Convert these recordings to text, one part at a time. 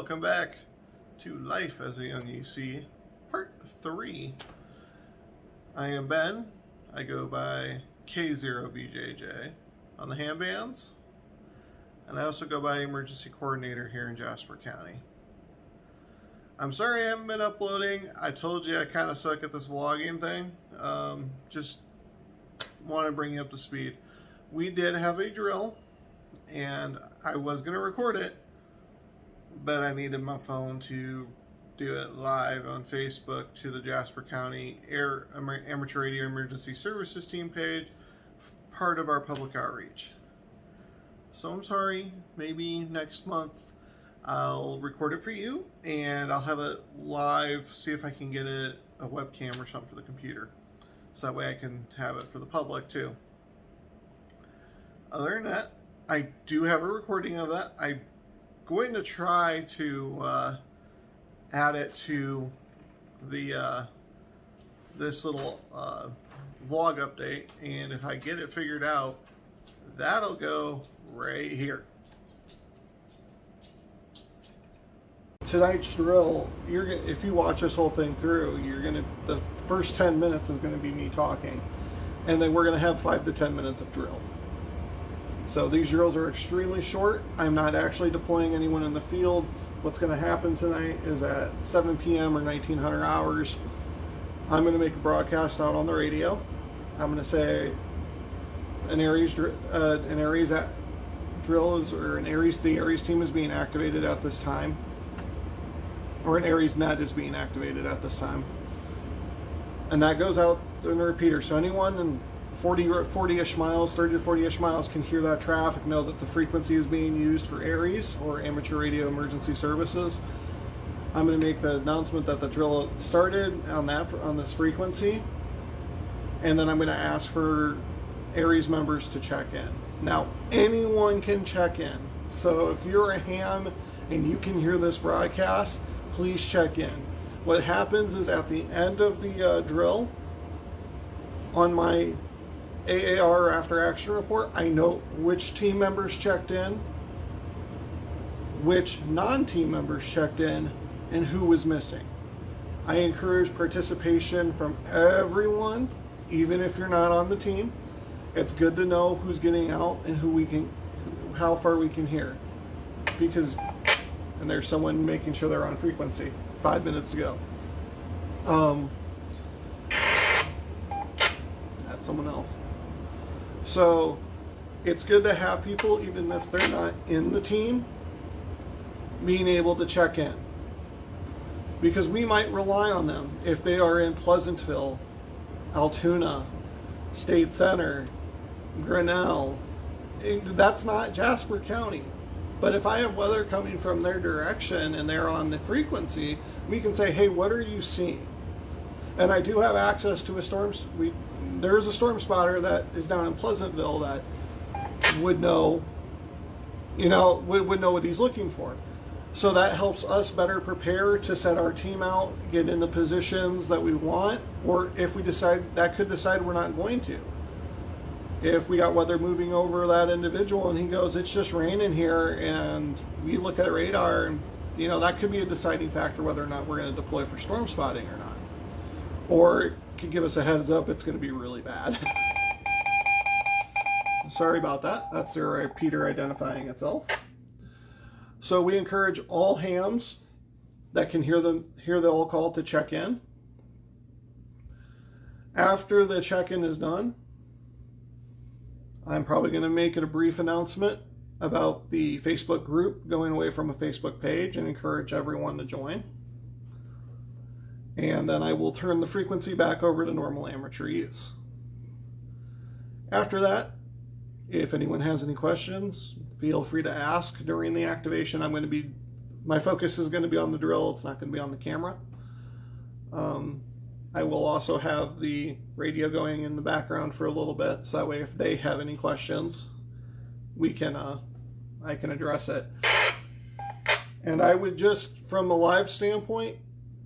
welcome back to Life as a Young E.C. Part 3. I am Ben. I go by K0BJJ on the handbands, and I also go by Emergency Coordinator here in Jasper County. I'm sorry I haven't been uploading. I told you I kind of suck at this vlogging thing. Just want to bring you up to speed. We did have a drill, and I was going to record it, but I needed my phone to do it live on Facebook to the Jasper County Amateur Radio Emergency Services Team page, part of our public outreach. So I'm sorry, maybe next month I'll record it for you, and I'll have it live, see if I can get it a webcam or something for the computer, so that way I can have it for the public too. Other than that, I do have a recording of that. I'm going to try to add it to the this little vlog update, and if I get it figured out, that'll go right here. Tonight's drill, if you watch this whole thing through, the first 10 minutes is going to be me talking, and then we're going to have 5 to 10 minutes of drill. So these drills are extremely short. I'm not actually deploying anyone in the field. What's going to happen tonight is at 7 p.m. or 1900 hours, I'm going to make a broadcast out on the radio. I'm going to say the Aries team is being activated at this time, or an Aries net is being activated at this time, and that goes out in the repeater. So anyone in 40-ish miles, 30 to 40-ish miles can hear that traffic, know that the frequency is being used for Aries, or Amateur Radio Emergency Services. I'm going to make the announcement that the drill started on this frequency, and then I'm going to ask for Aries members to check in. Now, anyone can check in, so if you're a ham and you can hear this broadcast, please check in. What happens is at the end of the drill, on my AAR after action report, I note which team members checked in, which non-team members checked in, and who was missing. I encourage participation from everyone, even if you're not on the team. It's good to know who's getting out and how far we can hear. And there's someone making sure they're on frequency. 5 minutes to go. That's someone else. So it's good to have people, even if they're not in the team, being able to check in, because we might rely on them if they are in Pleasantville, Altoona, State Center, Grinnell. That's not Jasper County. But if I have weather coming from their direction and they're on the frequency, we can say, hey, what are you seeing? And I do have access to there is a storm spotter that is down in Pleasantville that would know, would know what he's looking for. So that helps us better prepare to set our team out, get in the positions that we want, or if we decide we're not going to. If we got weather moving over that individual and he goes, it's just raining here, and we look at radar, and that could be a deciding factor whether or not we're going to deploy for storm spotting or not. Or it could give us a heads up it's going to be really bad. Sorry about that. That's the repeater identifying itself. So we encourage all hams that can hear the all call to check in. After the check-in is done, I'm probably going to make it a brief announcement about the Facebook group going away from a Facebook page and encourage everyone to join. And then I will turn the frequency back over to normal amateur use. After that, if anyone has any questions, feel free to ask during the activation. My focus is going to be on the drill. It's not going to be on the camera. I will also have the radio going in the background for a little bit, so that way if they have any questions, I can address it. And I would just, from a live standpoint,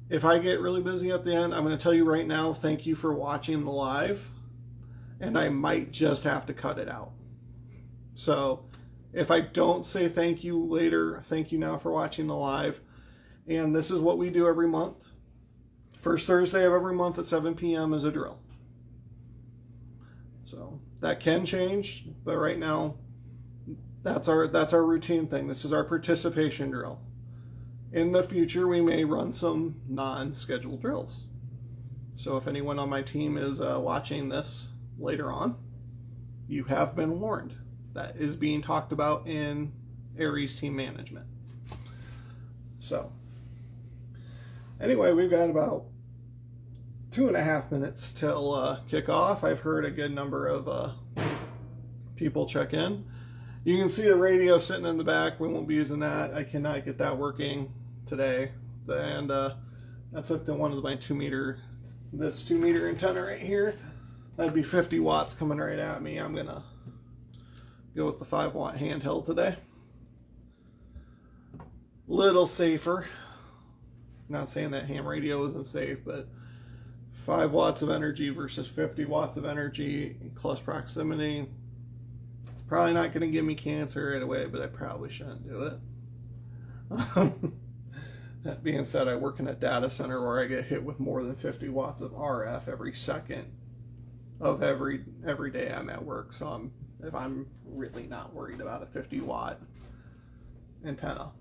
if I get really busy at the end, I'm going to tell you right now, thank you for watching the live, and I might just have to cut it out. So if I don't say thank you later, thank you now for watching the live, And this is what we do every month. First Thursday of every month at 7 p.m. is a drill. So that can change, but right now that's our routine thing. This is our participation drill. In the future, we may run some non-scheduled drills. So if anyone on my team is watching this later on, you have been warned. That is being talked about in Aries team management. So anyway, we've got about 2.5 minutes till kickoff. I've heard a good number of people check in. You can see the radio sitting in the back. We won't be using that. I cannot get that working today. And that's hooked to one of my 2 meter, this 2 meter antenna right here. That'd be 50 watts coming right at me. I'm gonna go with the 5 watt handheld today. Little safer. Not saying that ham radio isn't safe, but 5 watts of energy versus 50 watts of energy in close proximity. It's probably not going to give me cancer right away, but I probably shouldn't do it. That being said, I work in a data center where I get hit with more than 50 watts of RF every second of every day I'm at work. So if I'm really not worried about a 50 watt antenna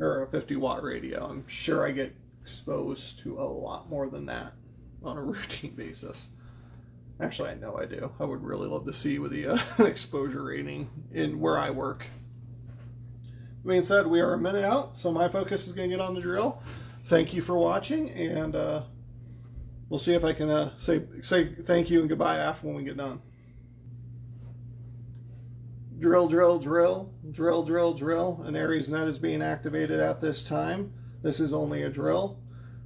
or a 50 watt radio, I'm sure I get exposed to a lot more than that on a routine basis. Actually, I know I do. I would really love to see with the exposure rating in where I work. That being said, we are a minute out, so my focus is going to get on the drill. Thank you for watching, and we'll see if I can say thank you and goodbye after when we get done. Drill, drill, drill, drill, drill, drill. An Aries net is being activated at this time. This is only a drill.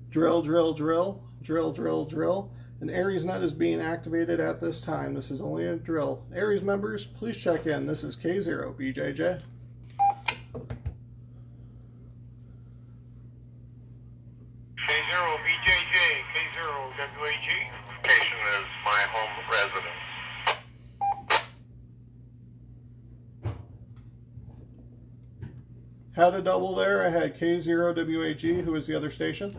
Drill, drill, drill, drill, drill, drill. An Aries net is being activated at this time. This is only a drill. Aries members, please check in. This is K0BJJ. K0BJJ, K0WAG. Location is my home residence. Had a double there. I had K0WAG. Who is the other station?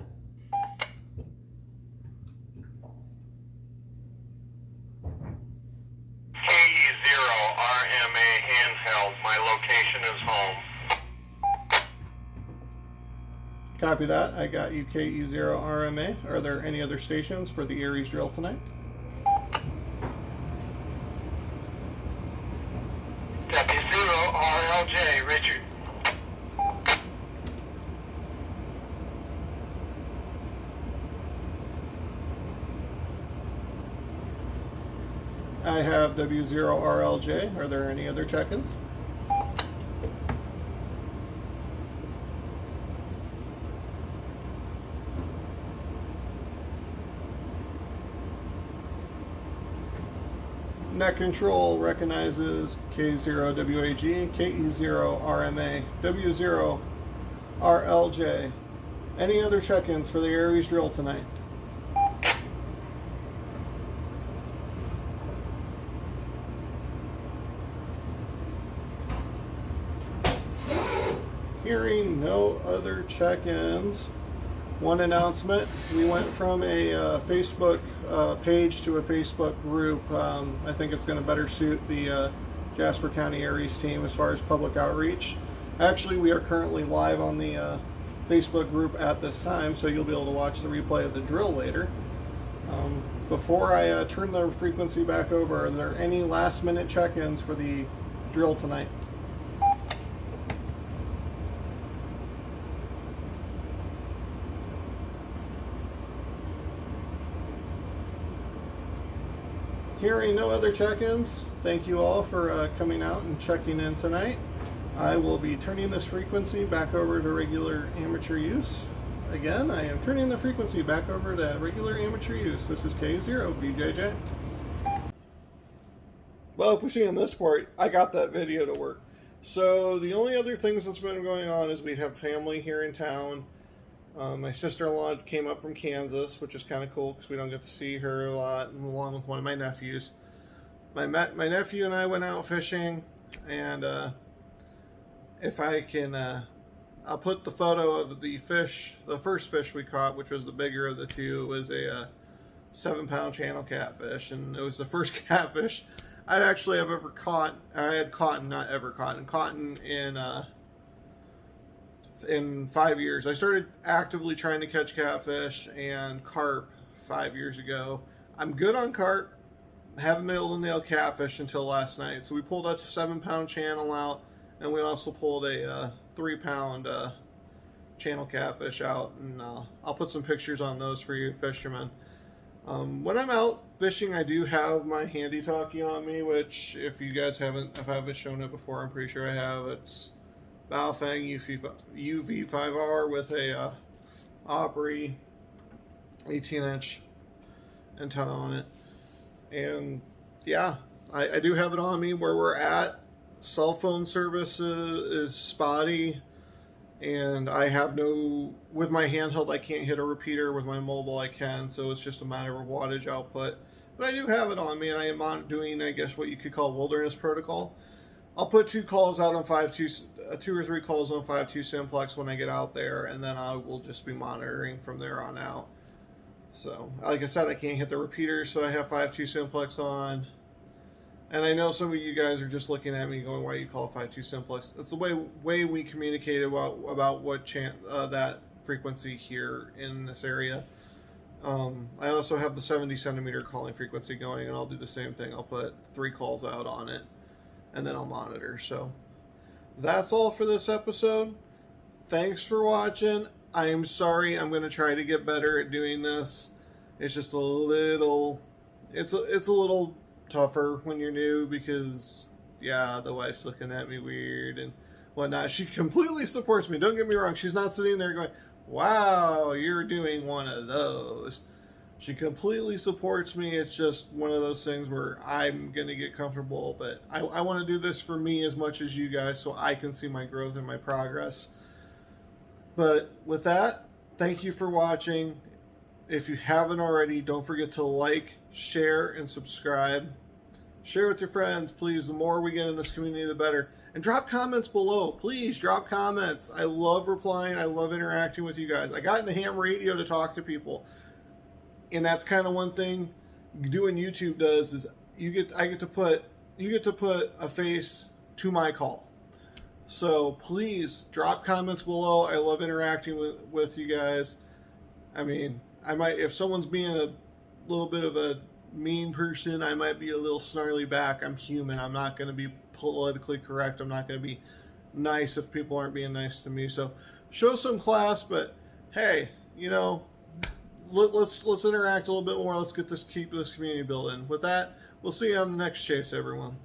K0RMA handheld. My location is home. Copy that. I got you KE0RMA. Are there any other stations for the Aries drill tonight? W0RLJ, Richard. I have W0RLJ. Are there any other check-ins? Net control recognizes K0WAG, KE0RMA, W0RLJ. Any other check-ins for the Aries drill tonight? Hearing no other check-ins, one announcement. We went from a Facebook page to a Facebook group. I think it's going to better suit the Jasper County Aries team as far as public outreach. Actually, we are currently live on the Facebook group at this time, so you'll be able to watch the replay of the drill later. Before I turn the frequency back over, are there any last-minute check-ins for the drill tonight? Hearing no other check-ins, thank you all for coming out and checking in tonight. I will be turning this frequency back over to regular amateur use. Again, I am turning the frequency back over to regular amateur use. This is K0BJJ. Well, if we're seeing this part, I got that video to work. So the only other things that's been going on is we have family here in town. My sister-in-law came up from Kansas, which is kind of cool because we don't get to see her a lot, along with one of my nephews. My nephew and I went out fishing, and if I can, I'll put the photo of the fish, the first fish we caught, which was the bigger of the two. It was a 7-pound channel catfish, and it was the first catfish I'd actually have ever caught. I had caught, not ever caught, and caught in 5 years. I started actively trying to catch catfish and carp 5 years ago. I'm good on carp. I haven't been able to nail catfish until last night. So we pulled a 7-pound channel out, and we also pulled a 3-pound channel catfish out. And I'll put some pictures on those for you fishermen. When I'm out fishing, I do have my handy talkie on me, which if you guys haven't, if I haven't shown it before, I'm pretty sure I have. It's Baofeng UV5R with a Opry 18-inch antenna on it. And yeah, I do have it on me. Where we're at, cell phone service is spotty, and I have no, with my handheld I can't hit a repeater. With my mobile I can, so it's just a matter of wattage output. But I do have it on me, and I am on doing, I guess, what you could call wilderness protocol. I'll put 2 calls out on 5.2, 2 or 3 calls on 5.2 simplex when I get out there, and then I will just be monitoring from there on out. So, like I said, I can't hit the repeaters, so I have 5.2 simplex on. And I know some of you guys are just looking at me going, why you call 5.2 simplex? That's the way we communicated about what that frequency here in this area. I also have the 70 centimeter calling frequency going, and I'll do the same thing. I'll put 3 calls out on it, and then I'll monitor. So that's all for this episode. Thanks for watching. I am sorry. I'm going to try to get better at doing this. It's just a little, it's a little tougher when you're new because, yeah, the wife's looking at me weird and whatnot. She completely supports me. Don't get me wrong. She's not sitting there going, wow, you're doing one of those. She completely supports me. It's just one of those things where I'm going to get comfortable, but I want to do this for me as much as you guys so I can see my growth and my progress. But with that, thank you for watching. If you haven't already, don't forget to like, share, and subscribe. Share with your friends, please. The more we get in this community, the better. And drop comments below. Please, drop comments. I love replying. I love interacting with you guys. I got in the ham radio to talk to people. And that's kind of one thing doing YouTube does is you get to put a face to my call. So please drop comments below. I love interacting with you guys. I mean, I might, if someone's being a little bit of a mean person, I might be a little snarly back. I'm human. I'm not going to be politically correct. I'm not going to be nice if people aren't being nice to me. So show some class, but hey, you know, let's interact a little bit more. Let's keep this community building. With that, we'll see you on the next chase, everyone.